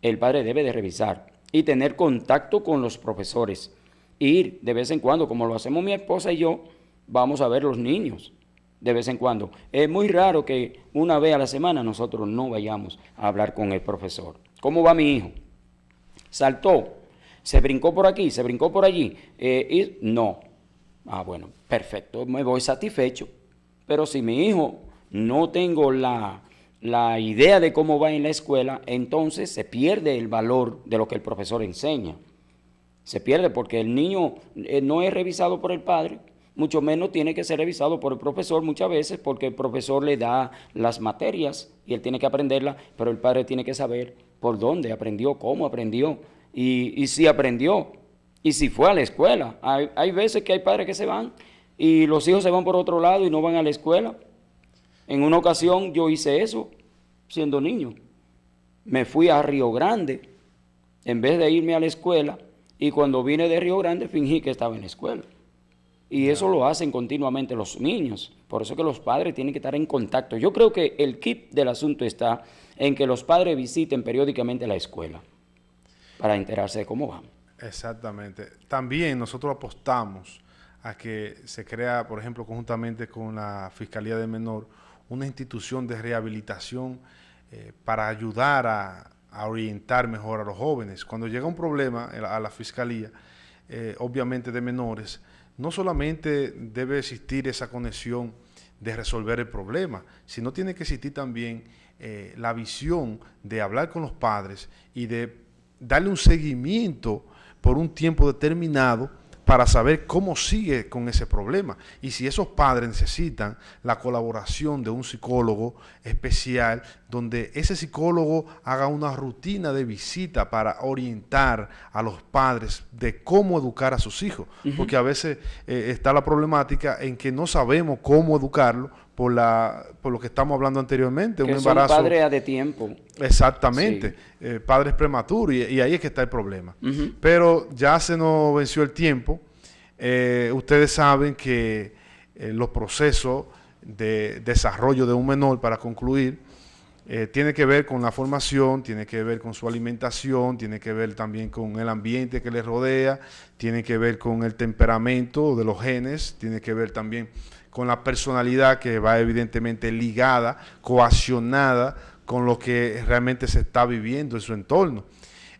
El padre debe de revisar y tener contacto con los profesores. Ir de vez en cuando, como lo hacemos mi esposa y yo, vamos a ver los niños de vez en cuando. Es muy raro que una vez a la semana nosotros no vayamos a hablar con el profesor. ¿Cómo va mi hijo? ¿Saltó? ¿Se brincó por aquí? ¿Se brincó por allí? No. Ah, bueno, perfecto, me voy satisfecho. Pero si mi hijo no tengo la idea de cómo va en la escuela, entonces se pierde el valor de lo que el profesor enseña. Se pierde porque el niño no es revisado por el padre, mucho menos tiene que ser revisado por el profesor muchas veces, porque el profesor le da las materias y él tiene que aprenderlas, pero el padre tiene que saber por dónde aprendió, cómo aprendió y si aprendió. Y si fue a la escuela. Hay veces que hay padres que se van y los hijos se van por otro lado y no van a la escuela. En una ocasión yo hice eso siendo niño. Me fui a Río Grande en vez de irme a la escuela y cuando vine de Río Grande fingí que estaba en la escuela. Y eso lo hacen continuamente los niños. Por eso que los padres tienen que estar en contacto. Yo creo que el kit del asunto está en que los padres visiten periódicamente la escuela para enterarse de cómo van. Exactamente. También nosotros apostamos a que se crea, por ejemplo, conjuntamente con la Fiscalía del Menor, una institución de rehabilitación para ayudar a orientar mejor a los jóvenes. Cuando llega un problema a la Fiscalía, obviamente de menores, no solamente debe existir esa conexión de resolver el problema, sino tiene que existir también la visión de hablar con los padres y de darle un seguimiento por un tiempo determinado para saber cómo sigue con ese problema. Y si esos padres necesitan la colaboración de un psicólogo especial, donde ese psicólogo haga una rutina de visita para orientar a los padres de cómo educar a sus hijos. Porque a veces está la problemática en que no sabemos cómo educarlo por lo que estamos hablando anteriormente. Que un embarazo, son padres de tiempo. Exactamente, sí. Padres prematuros, y ahí es que está el problema. Pero ya se nos venció el tiempo. Ustedes saben que los procesos de desarrollo de un menor, para concluir, tiene que ver con la formación, tiene que ver con su alimentación, tiene que ver también con el ambiente que le rodea, tiene que ver con el temperamento de los genes, tiene que ver también con la personalidad, que va evidentemente ligada, coaccionada con lo que realmente se está viviendo en su entorno.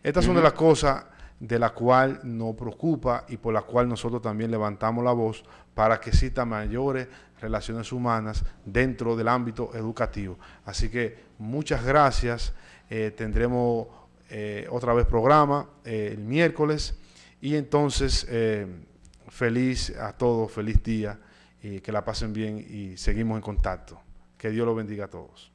Estas son de las cosas de la cual nos preocupa y por la cual nosotros también levantamos la voz para que existan mayores relaciones humanas dentro del ámbito educativo. Así que muchas gracias. Tendremos otra vez programa el miércoles y entonces feliz a todos, feliz día y que la pasen bien y seguimos en contacto. Que Dios los bendiga a todos.